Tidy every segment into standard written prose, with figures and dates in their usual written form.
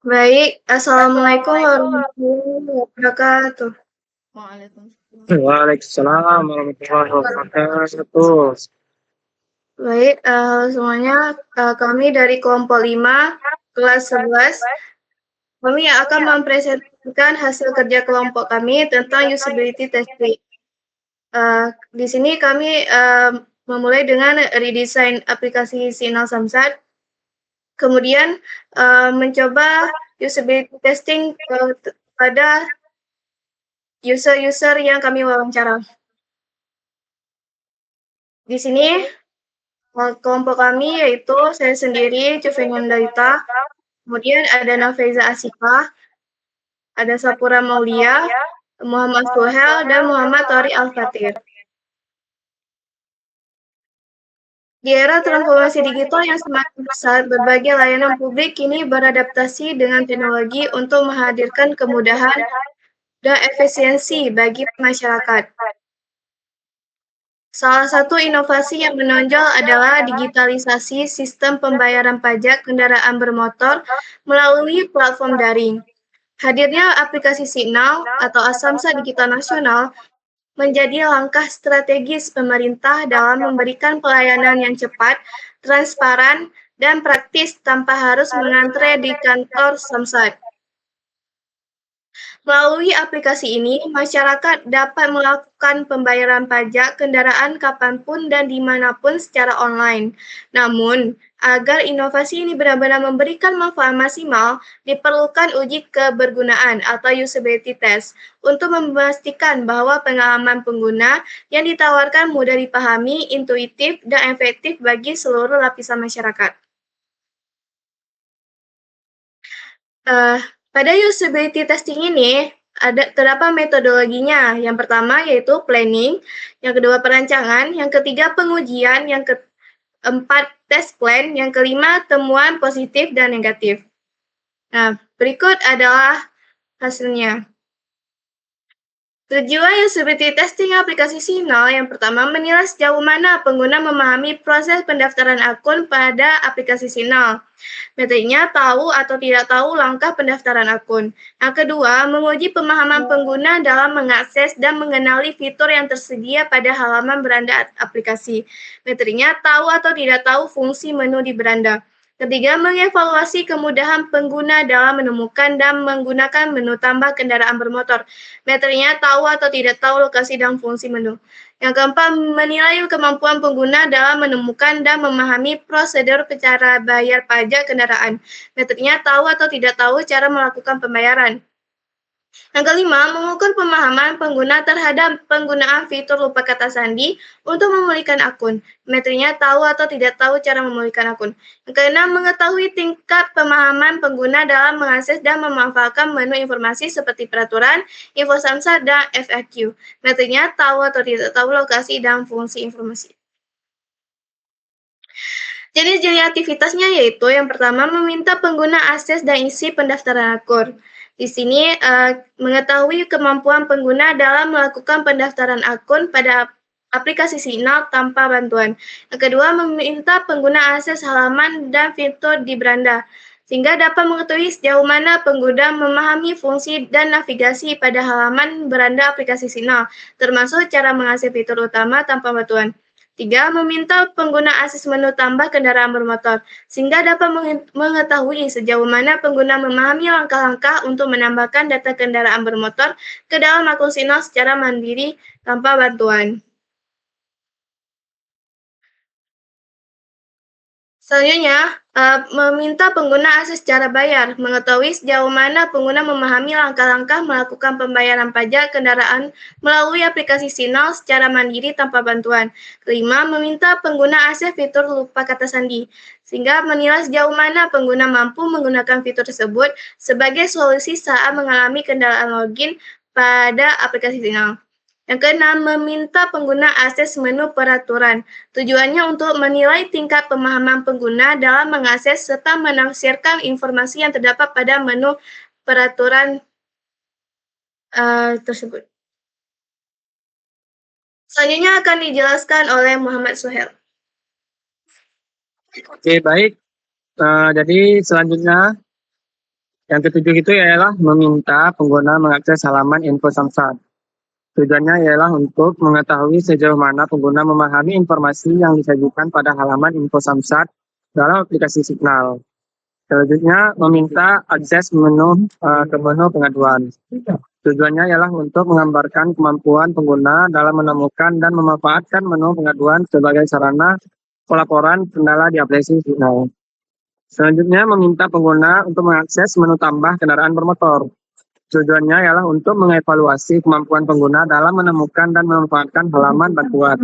Baik, Assalamualaikum Assalamualaikum. warahmatullahi wabarakatuh. Waalaikumsalam. Waalaikumsalam warahmatullahi wabarakatuh. Baik, semuanya, kami dari kelompok 5, kelas 11, kami akan mempresentasikan hasil kerja kelompok kami tentang usability testing. Di sini kami memulai dengan redesign aplikasi Signal Samsat, kemudian mencoba usability testing pada user-user yang kami wawancara. Di sini kelompok kami yaitu saya sendiri, Juvenian Dalita, kemudian ada Nafeza Asifah, ada Sapura Maulia, Muhammad Suhel, dan Muhammad Tori Al-Fatir. Di era transformasi digital yang semakin pesat, berbagai layanan publik kini beradaptasi dengan teknologi untuk menghadirkan kemudahan dan efisiensi bagi masyarakat. Salah satu inovasi yang menonjol adalah digitalisasi sistem pembayaran pajak kendaraan bermotor melalui platform daring. Hadirnya aplikasi Signal atau Asamsa Digital Nasional menjadi langkah strategis pemerintah dalam memberikan pelayanan yang cepat, transparan, dan praktis tanpa harus mengantre di kantor Samsat. Melalui aplikasi ini, masyarakat dapat melakukan pembayaran pajak kendaraan kapanpun dan dimanapun secara online. Namun, agar inovasi ini benar-benar memberikan manfaat maksimal, diperlukan uji kebergunaan atau usability test untuk memastikan bahwa pengalaman pengguna yang ditawarkan mudah dipahami, intuitif, dan efektif bagi seluruh lapisan masyarakat. Pada usability testing ini, terdapat metodologinya. Yang pertama yaitu planning, yang kedua perancangan, yang ketiga pengujian, yang keempat test plan, yang kelima temuan positif dan negatif. Nah, berikut adalah hasilnya. Tujuan usability testing aplikasi Signal yang pertama menilai sejauh mana pengguna memahami proses pendaftaran akun pada aplikasi Signal. Metodenya tahu atau tidak tahu langkah pendaftaran akun. Yang kedua, menguji pemahaman pengguna dalam mengakses dan mengenali fitur yang tersedia pada halaman beranda aplikasi. Metodenya tahu atau tidak tahu fungsi menu di beranda. Ketiga, mengevaluasi kemudahan pengguna dalam menemukan dan menggunakan menu tambah kendaraan bermotor. Metodenya tahu atau tidak tahu lokasi dan fungsi menu. Yang keempat, menilai kemampuan pengguna dalam menemukan dan memahami prosedur cara bayar pajak kendaraan. Metodenya tahu atau tidak tahu cara melakukan pembayaran. Yang kelima, mengukur pemahaman pengguna terhadap penggunaan fitur lupa kata sandi untuk memulihkan akun. Metodenya tahu atau tidak tahu cara memulihkan akun. Yang keenam, mengetahui tingkat pemahaman pengguna dalam mengakses dan memanfaatkan menu informasi seperti peraturan, info samsat, dan FAQ. Metodenya tahu atau tidak tahu lokasi dan fungsi informasi. Jenis-jenis aktivitasnya yaitu yang pertama meminta pengguna akses dan isi pendaftaran akun. Di sini mengetahui kemampuan pengguna dalam melakukan pendaftaran akun pada aplikasi Signal tanpa bantuan. Yang kedua, meminta pengguna akses halaman dan fitur di beranda, sehingga dapat mengetahui sejauh mana pengguna memahami fungsi dan navigasi pada halaman beranda aplikasi Signal, termasuk cara mengakses fitur utama tanpa bantuan. Tiga, meminta pengguna akses menu tambah kendaraan bermotor, sehingga dapat mengetahui sejauh mana pengguna memahami langkah-langkah untuk menambahkan data kendaraan bermotor ke dalam akun Signal secara mandiri tanpa bantuan. Selanjutnya, meminta pengguna akses cara bayar, mengetahui sejauh mana pengguna memahami langkah-langkah melakukan pembayaran pajak kendaraan melalui aplikasi Signal secara mandiri tanpa bantuan. Kelima, meminta pengguna akses fitur lupa kata sandi, sehingga menilai sejauh mana pengguna mampu menggunakan fitur tersebut sebagai solusi saat mengalami kendala login pada aplikasi Signal. Yang keenam, meminta pengguna akses menu peraturan. Tujuannya untuk menilai tingkat pemahaman pengguna dalam mengakses serta menafsirkan informasi yang terdapat pada menu peraturan tersebut. Selanjutnya akan dijelaskan oleh Muhammad Suhel. Oke, baik. Jadi selanjutnya Yang ketujuh itu ialah meminta pengguna mengakses halaman info Samsat. Tujuannya ialah untuk mengetahui sejauh mana pengguna memahami informasi yang disajikan pada halaman info Samsat dalam aplikasi Signal. Selanjutnya, meminta akses ke menu pengaduan. Tujuannya ialah untuk menggambarkan kemampuan pengguna dalam menemukan dan memanfaatkan menu pengaduan sebagai sarana pelaporan kendala di aplikasi Signal. Selanjutnya, meminta pengguna untuk mengakses menu tambah kendaraan bermotor. Tujuannya ialah untuk mengevaluasi kemampuan pengguna dalam menemukan dan memanfaatkan halaman bantuan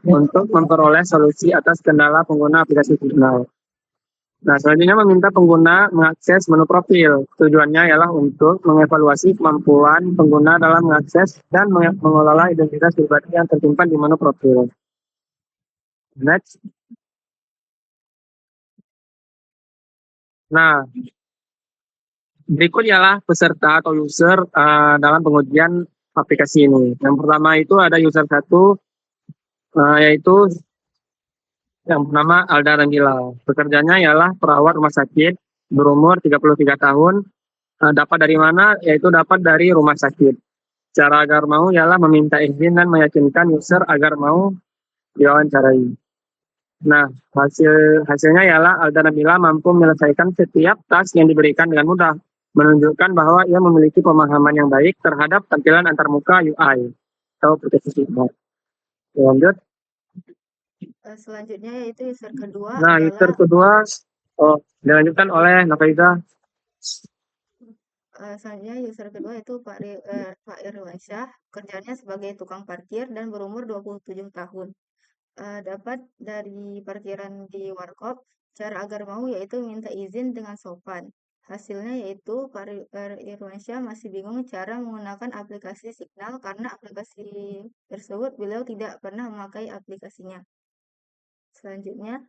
untuk memperoleh solusi atas kendala pengguna aplikasi Signal. Nah, selanjutnya meminta pengguna mengakses menu profil. Tujuannya ialah untuk mengevaluasi kemampuan pengguna dalam mengakses dan mengelola identitas pribadi yang tersimpan di menu profil. Next. Nah, berikut ialah peserta atau user dalam pengujian aplikasi ini. Yang pertama itu ada user 1, yaitu yang bernama Alda Rangila. Pekerjaannya ialah perawat rumah sakit, berumur 33 tahun. Dapat dari mana? Yaitu dapat dari rumah sakit. Cara agar mau ialah meminta izin dan meyakinkan user agar mau diwawancarai. Nah, hasilnya ialah Alda Nabila mampu menyelesaikan setiap task yang diberikan dengan mudah, menunjukkan bahwa ia memiliki pemahaman yang baik terhadap tampilan antarmuka UI atau aplikasi Signal. Lanjut. Selanjutnya yaitu user kedua Nah, user kedua dilanjutkan oleh Nafaiza. selanjutnya user kedua itu Pak Irwansyah, kerjanya sebagai tukang parkir dan berumur 27 tahun. Dapat dari parkiran di Warkop, cara agar mau yaitu minta izin dengan sopan. Hasilnya yaitu Pak Irwansyah masih bingung cara menggunakan aplikasi Signal karena aplikasi tersebut beliau tidak pernah memakai aplikasinya. Selanjutnya,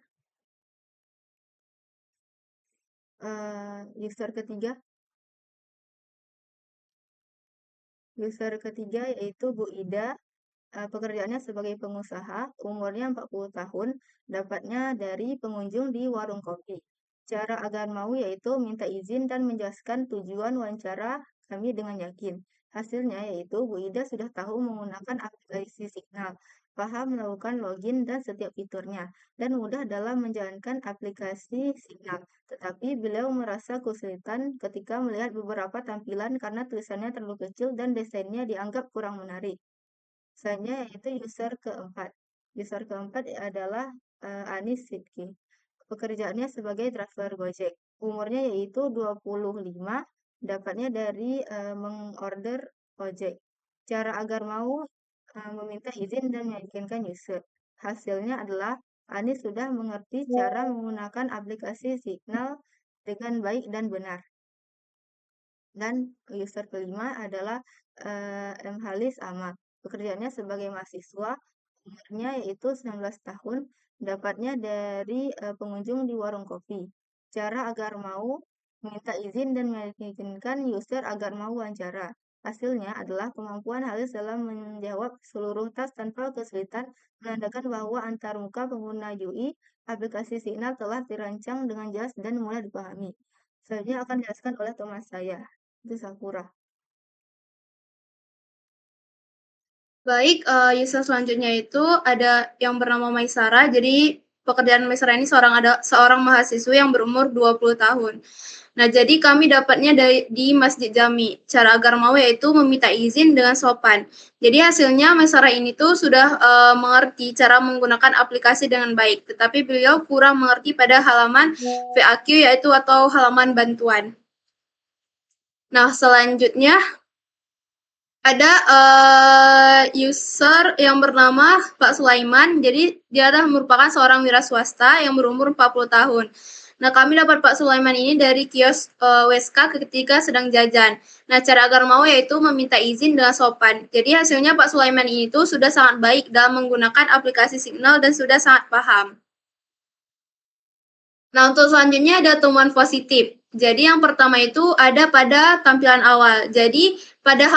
user ketiga. User ketiga yaitu Bu Ida, pekerjaannya sebagai pengusaha, umurnya 40 tahun, dapatnya dari pengunjung di warung kopi. Cara agar mau yaitu minta izin dan menjelaskan tujuan wawancara kami dengan yakin. Hasilnya yaitu Bu Ida sudah tahu menggunakan aplikasi Signal, paham melakukan login dan setiap fiturnya, dan mudah dalam menjalankan aplikasi Signal. Tetapi beliau merasa kesulitan ketika melihat beberapa tampilan karena tulisannya terlalu kecil dan desainnya dianggap kurang menarik. Selanjutnya yaitu user keempat. User keempat adalah Anis Sidki. Pekerjaannya sebagai driver Gojek. Umurnya yaitu 25, dapatnya dari mengorder ojek. Cara agar mau meminta izin dan meyakinkan user. Hasilnya adalah Anis sudah mengerti cara menggunakan aplikasi Signal dengan baik dan benar. Dan user kelima adalah M. Halis Ahmad. Pekerjaannya sebagai mahasiswa, umurnya yaitu 19 tahun, dapatnya dari pengunjung di warung kopi. Cara agar mau minta izin dan meyakinkan user agar mau wawancara. Hasilnya adalah kemampuan Halis dalam menjawab seluruh tas tanpa kesulitan, menandakan bahwa antarmuka pengguna UI, aplikasi Signal telah dirancang dengan jelas dan mudah dipahami. Selanjutnya akan dijelaskan oleh teman saya, itu Sakura. Baik, user selanjutnya itu ada yang bernama Maisara. Jadi pekerjaan Maisara ini seorang mahasiswa yang berumur 20 tahun. Nah, jadi kami dapatnya di Masjid Jami. Cara agar mau yaitu meminta izin dengan sopan. Jadi hasilnya Maisara ini tuh sudah mengerti cara menggunakan aplikasi dengan baik, tetapi beliau kurang mengerti pada halaman FAQ yaitu atau halaman bantuan. Nah, selanjutnya ada user yang bernama Pak Sulaiman. Jadi dia adalah merupakan seorang wira swasta yang berumur 40 tahun. Nah, kami dapat Pak Sulaiman ini dari kios Weska ketika sedang jajan. Nah, cara agar mau yaitu meminta izin dengan sopan. Jadi hasilnya Pak Sulaiman ini tuh sudah sangat baik dalam menggunakan aplikasi Signal dan sudah sangat paham. Nah, untuk selanjutnya ada temuan positif. Jadi yang pertama itu ada pada tampilan awal. Jadi pada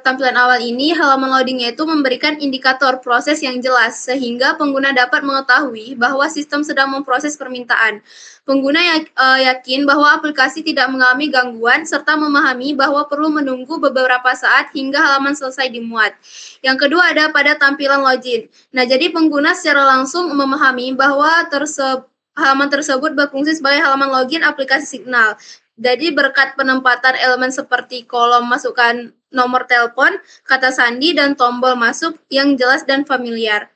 tampilan awal ini halaman loadingnya itu memberikan indikator proses yang jelas sehingga pengguna dapat mengetahui bahwa sistem sedang memproses permintaan. Pengguna yakin bahwa aplikasi tidak mengalami gangguan serta memahami bahwa perlu menunggu beberapa saat hingga halaman selesai dimuat. Yang kedua ada pada tampilan login. Nah, jadi pengguna secara langsung memahami bahwa halaman tersebut berfungsi sebagai halaman login aplikasi Signal. Jadi berkat penempatan elemen seperti kolom masukkan nomor telepon, kata sandi, dan tombol masuk yang jelas dan familiar.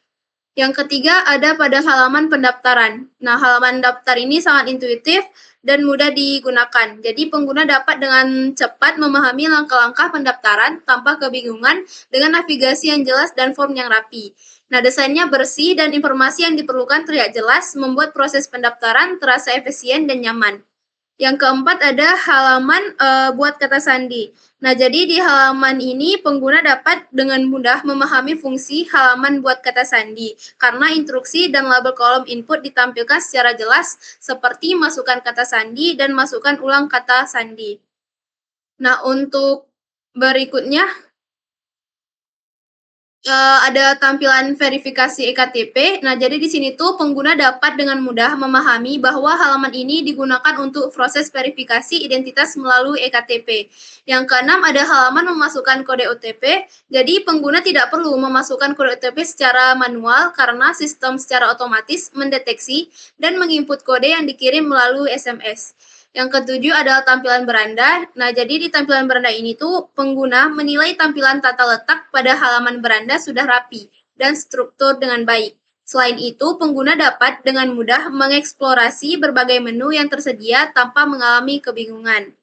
Yang ketiga ada pada halaman pendaftaran. Nah, halaman daftar ini sangat intuitif dan mudah digunakan. Jadi pengguna dapat dengan cepat memahami langkah-langkah pendaftaran tanpa kebingungan dengan navigasi yang jelas dan form yang rapi. Nah, desainnya bersih dan informasi yang diperlukan terlihat jelas, membuat proses pendaftaran terasa efisien dan nyaman. Yang keempat ada halaman buat kata sandi. Nah, jadi di halaman ini pengguna dapat dengan mudah memahami fungsi halaman buat kata sandi karena instruksi dan label kolom input ditampilkan secara jelas seperti masukkan kata sandi dan masukkan ulang kata sandi. Nah, untuk berikutnya ada tampilan verifikasi ektp. Nah, jadi di sini tuh pengguna dapat dengan mudah memahami bahwa halaman ini digunakan untuk proses verifikasi identitas melalui ektp. Yang keenam ada halaman memasukkan kode OTP. Jadi pengguna tidak perlu memasukkan kode OTP secara manual karena sistem secara otomatis mendeteksi dan menginput kode yang dikirim melalui SMS. Yang ketujuh adalah tampilan beranda. Nah, jadi di tampilan beranda ini tuh pengguna menilai tampilan tata letak pada halaman beranda sudah rapi dan struktur dengan baik. Selain itu, pengguna dapat dengan mudah mengeksplorasi berbagai menu yang tersedia tanpa mengalami kebingungan.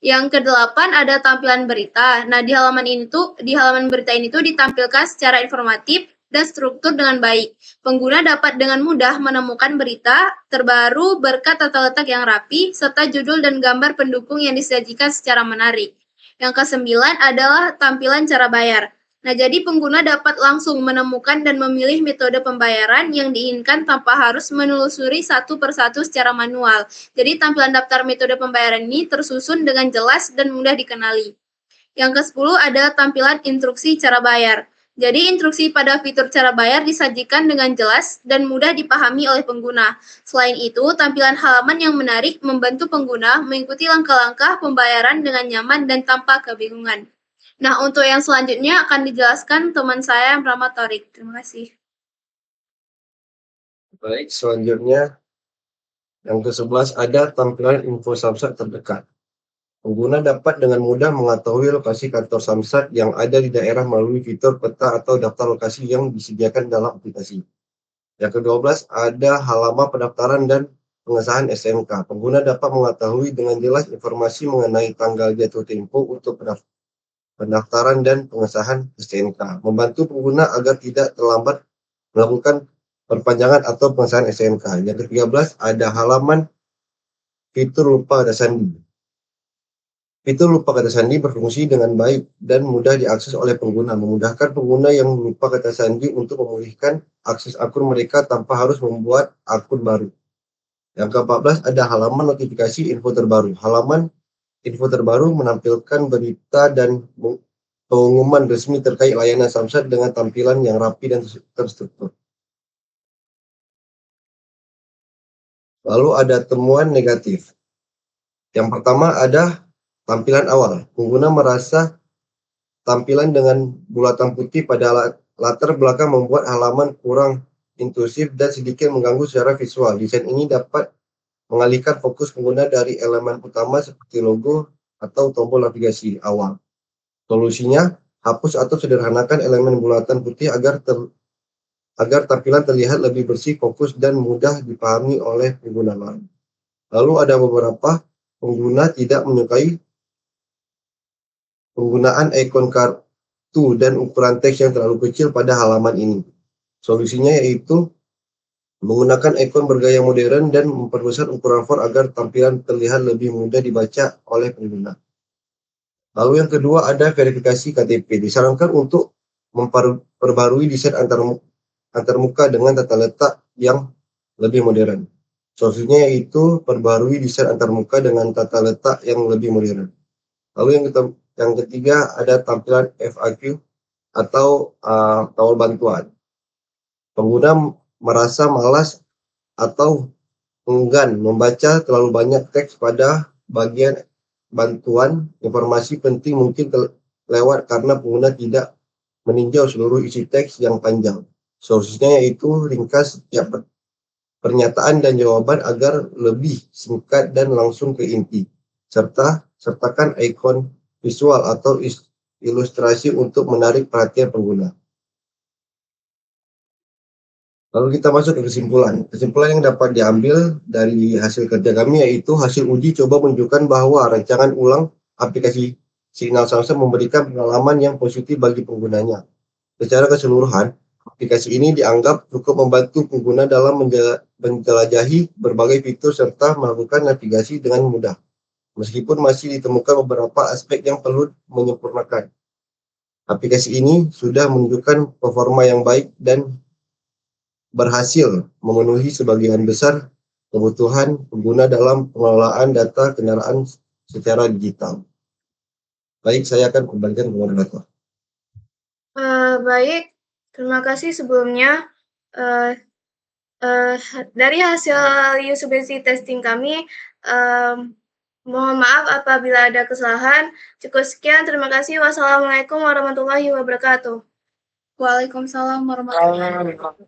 Yang kedelapan ada tampilan berita. Nah, di halaman berita ini tuh ditampilkan secara informatif dan struktur dengan baik. Pengguna dapat dengan mudah menemukan berita terbaru berkat tata letak yang rapi, serta judul dan gambar pendukung yang disajikan secara menarik. Yang kesembilan adalah tampilan cara bayar. Nah, jadi pengguna dapat langsung menemukan dan memilih metode pembayaran yang diinginkan tanpa harus menelusuri satu persatu secara manual. Jadi tampilan daftar metode pembayaran ini tersusun dengan jelas dan mudah dikenali. Yang ke-10 ada tampilan instruksi cara bayar. Jadi instruksi pada fitur cara bayar disajikan dengan jelas dan mudah dipahami oleh pengguna. Selain itu, tampilan halaman yang menarik membantu pengguna mengikuti langkah-langkah pembayaran dengan nyaman dan tanpa kebingungan. Nah, untuk yang selanjutnya akan dijelaskan teman saya yang bernama Torik. Terima kasih. Baik, selanjutnya yang ke-11 ada tampilan info Samsat terdekat. Pengguna dapat dengan mudah mengetahui lokasi kantor Samsat yang ada di daerah melalui fitur peta atau daftar lokasi yang disediakan dalam aplikasi. Yang ke-12 ada halaman pendaftaran dan pengesahan SMK. Pengguna dapat mengetahui dengan jelas informasi mengenai tanggal jatuh tempo untuk pendaftaran dan pengesahan SMK. Membantu pengguna agar tidak terlambat melakukan perpanjangan atau pengesahan SMK. Yang ke-13 ada halaman fitur lupa kata sandi. Fitur lupa kata sandi berfungsi dengan baik dan mudah diakses oleh pengguna, memudahkan pengguna yang lupa kata sandi untuk memulihkan akses akun mereka tanpa harus membuat akun baru. Yang ke-14 ada halaman notifikasi info terbaru. Halaman info terbaru menampilkan berita dan pengumuman resmi terkait layanan Samsat dengan tampilan yang rapi dan terstruktur. Lalu ada temuan negatif. Yang pertama ada tampilan awal. Pengguna merasa tampilan dengan bulatan putih pada latar belakang membuat halaman kurang intuitif dan sedikit mengganggu secara visual. Desain ini dapat mengalihkan fokus pengguna dari elemen utama seperti logo atau tombol navigasi awal. Solusinya, hapus atau sederhanakan elemen bulatan putih agar tampilan terlihat lebih bersih, fokus, dan mudah dipahami oleh pengguna lain. Lalu ada beberapa pengguna tidak menyukai penggunaan ikon kartu dan ukuran teks yang terlalu kecil pada halaman ini. Solusinya yaitu menggunakan ikon bergaya modern dan memperbesar ukuran font agar tampilan terlihat lebih mudah dibaca oleh pengguna. Lalu yang kedua ada verifikasi KTP. Disarankan untuk memperbarui desain antarmuka dengan tata letak yang lebih modern. Solusinya yaitu perbarui desain antarmuka dengan tata letak yang lebih modern. Lalu yang ketiga ada tampilan FAQ atau kawal bantuan. Pengguna merasa malas atau enggan membaca terlalu banyak teks pada bagian bantuan. Informasi penting mungkin lewat karena pengguna tidak meninjau seluruh isi teks yang panjang. Solusinya yaitu ringkas setiap pernyataan dan jawaban agar lebih singkat dan langsung ke inti, sertakan ikon visual atau ilustrasi untuk menarik perhatian pengguna. Lalu kita masuk ke kesimpulan. Kesimpulan yang dapat diambil dari hasil kerja kami yaitu hasil uji coba menunjukkan bahwa rancangan ulang aplikasi Signal Samsat memberikan pengalaman yang positif bagi penggunanya. Secara keseluruhan, aplikasi ini dianggap cukup membantu pengguna dalam menjelajahi berbagai fitur serta melakukan navigasi dengan mudah. Meskipun masih ditemukan beberapa aspek yang perlu menyempurnakan. Aplikasi ini sudah menunjukkan performa yang baik dan berhasil memenuhi sebagian besar kebutuhan pengguna dalam pengelolaan data kendaraan secara digital. Baik, saya akan kembalikan ke moderator. Baik, terima kasih sebelumnya. Dari hasil usability testing kami, mohon maaf apabila ada kesalahan. Cukup sekian, terima kasih. Wassalamualaikum warahmatullahi wabarakatuh. Waalaikumsalam warahmatullahi wabarakatuh.